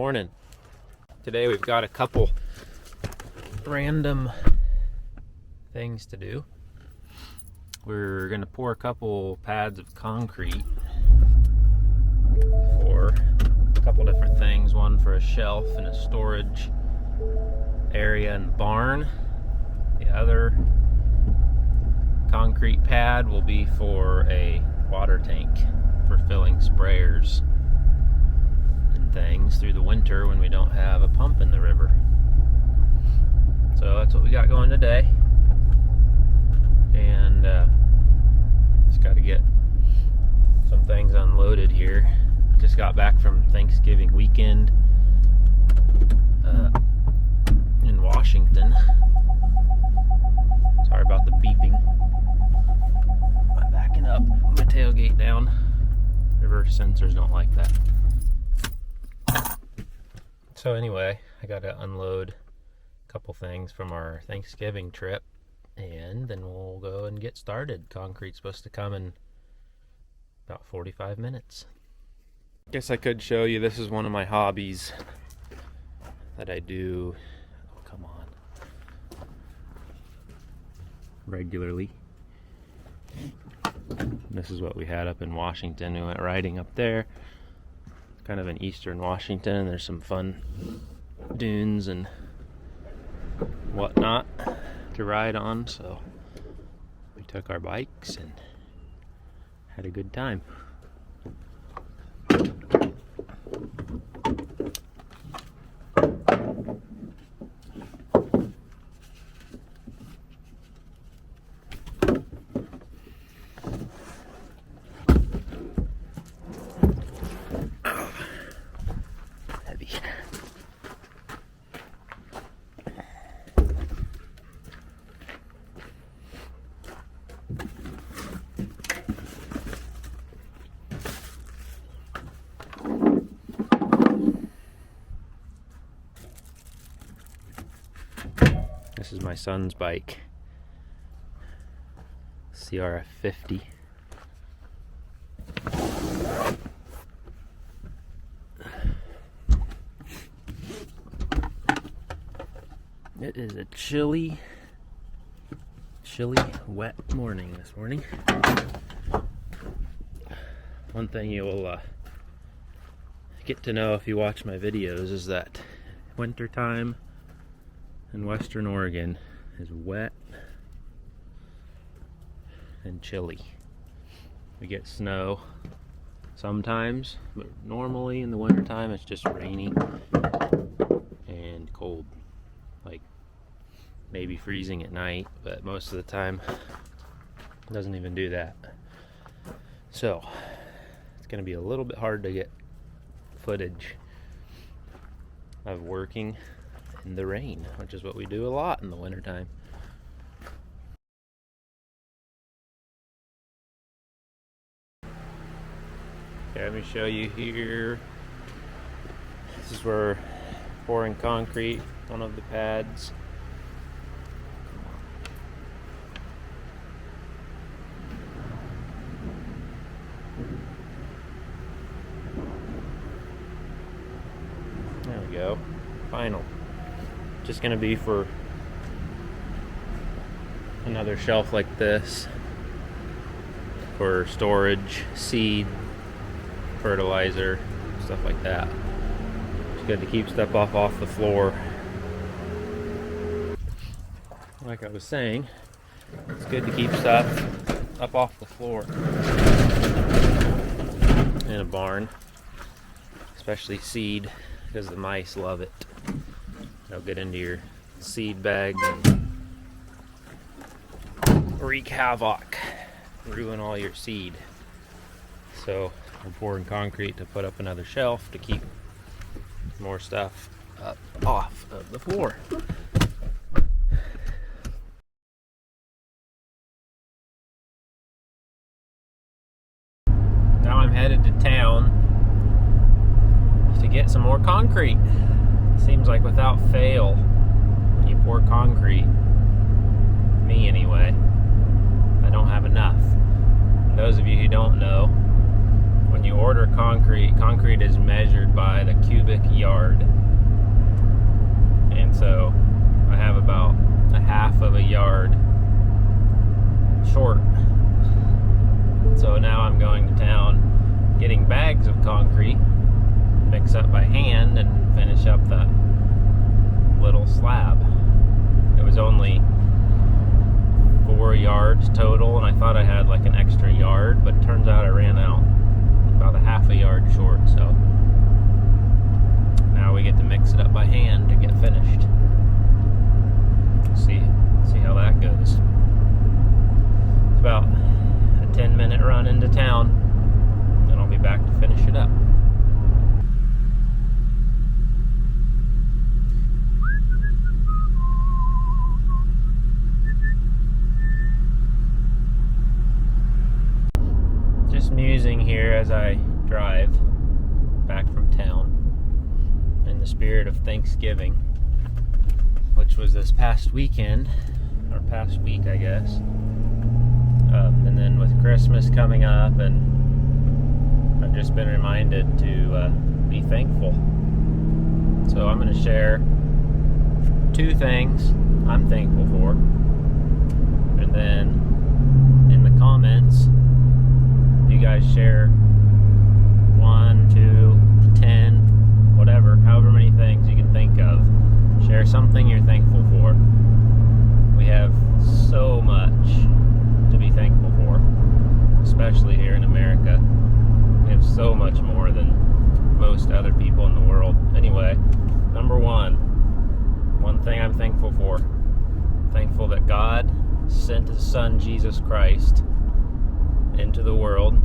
Morning. Today we've got a couple random things to do. We're going to pour a couple pads of concrete for a couple different things. One for a shelf and a storage area in the barn. The other concrete pad will be for a water tank for filling sprayers and things through the winter when we don't have a pump in the river. So that's what we got going today. And just got to get some things unloaded here. Just got back from Thanksgiving weekend in Washington. Sorry about the beeping. I'm backing up my tailgate down. Reverse sensors don't like that. So anyway, I got to unload a couple things from our Thanksgiving trip, and then we'll go and get started. Concrete's supposed to come in about 45 minutes. Guess I could show you, this is one of my hobbies that I do, oh, come on, regularly. This is what we had up in Washington. We went riding up there, kind of in eastern Washington, and there's some fun dunes and whatnot to ride on, so we took our bikes and had a good time. Heavy. This is my son's bike, CRF 50. It is a chilly, wet morning this morning. One thing you'll get to know if you watch my videos is that wintertime in Western Oregon is wet and chilly. We get snow sometimes, but normally in the wintertime it's just rainy and cold. Like maybe freezing at night, but most of the time it doesn't even do that. So it's going to be a little bit hard to get footage of working in the rain, which is what we do a lot in the wintertime. Okay, let me show you here. This is where we're pouring concrete, one of the pads. There we go. Final. Just going to be for another shelf like this for storage, seed, fertilizer, stuff like that. It's good to keep stuff off the floor. Like I was saying, it's good to keep stuff up off the floor in a barn, especially seed, because the mice love it. They'll get into your seed bags and wreak havoc, ruin all your seed. So we're pouring concrete to put up another shelf to keep more stuff up off of the floor. Now I'm headed to town to get some more concrete. Seems like without fail, when you pour concrete, me anyway, I don't have enough. And those of you who don't know, when you order concrete, concrete is measured by the cubic yard. And so I have about a half of a yard short. So now I'm going to town getting bags of concrete, mix up by hand, and finish up the little slab. It was only 4 yards total, and I thought I had like an extra yard, but it turns out I ran out about a half a yard short. So now we get to mix it up by hand to get finished. See how that goes. It's about a 10-minute run into town, then I'll be back to finish it up. Just musing here as I drive back from town in the spirit of Thanksgiving, which was this past weekend, or past week, I guess. And then with Christmas coming up, and I've just been reminded to be thankful. So I'm going to share 2 things I'm thankful for, and then in the comments, you guys share 1, 2, 10, whatever, however many things you can think of. Share something you're thankful for. We have so much to be thankful for, especially here in America. We have so much more than most other people in the world. Anyway, number one thing I'm thankful for. Thankful that God sent His Son, Jesus Christ, into the world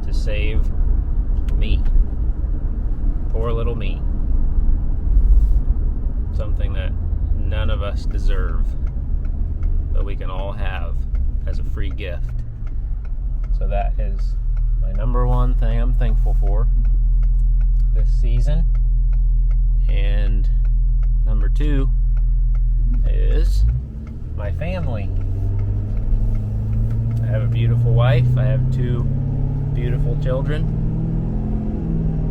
to save me. Poor little me. Something that none of us deserve, but we can all have as a free gift. So that is my number 1 thing I'm thankful for this season. And number 2 is my family. I have a beautiful wife. I have 2 beautiful children,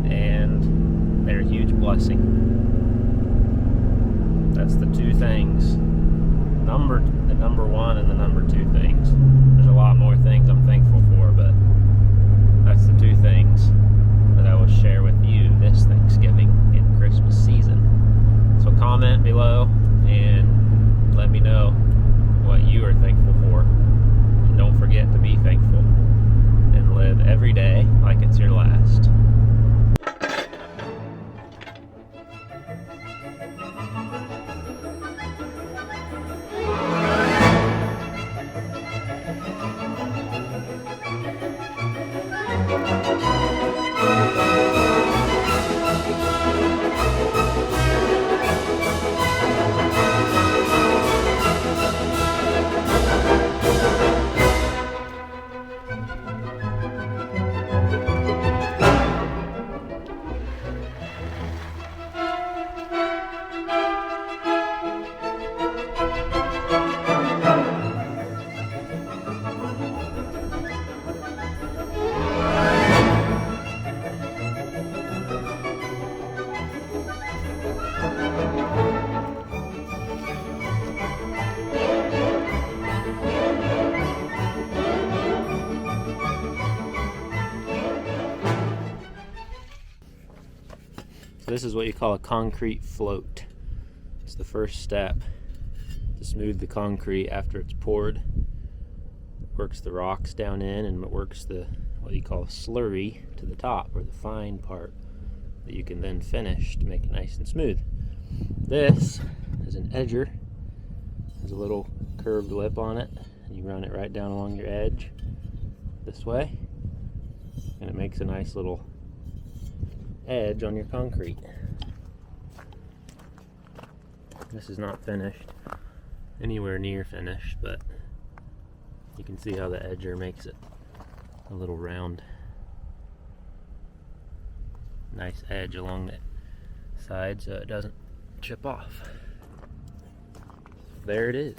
and they're a huge blessing. That's the 2 things. The number 1 and the number 2 things. There's a lot more things I'm thankful for, but that's the 2 things that I will share with you this Thanksgiving and Christmas season. So comment below and let me know what you are thankful for. And don't forget to be thankful and live every day like it's your last. This is what you call a concrete float. It's the first step to smooth the concrete after it's poured. Works the rocks down in, and it works the what you call slurry to the top, or the fine part that you can then finish to make it nice and smooth. This is an edger. There's a little curved lip on it, and you run it right down along your edge this way, and it makes a nice little edge on your concrete. This is not finished, anywhere near finished, but you can see how the edger makes it a little round, nice edge along the side so it doesn't chip off. There it is.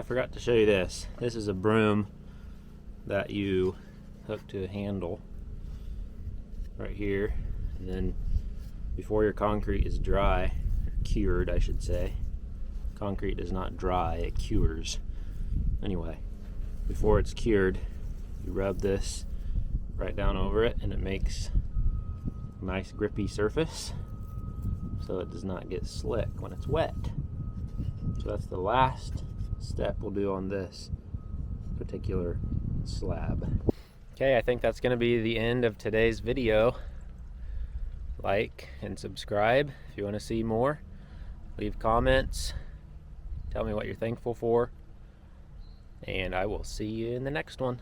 forgot to show you this. This is a broom that you hook to a handle right here, and then before your concrete is dry, cured I should say. Concrete does not dry, it cures. Anyway, before it's cured, you rub this right down over it and it makes a nice grippy surface so it does not get slick when it's wet. So that's the last step we'll do on this particular slab. Okay, I think that's going to be the end of today's video. Like and subscribe if you want to see more. Leave comments. Tell me what you're thankful for. And I will see you in the next one.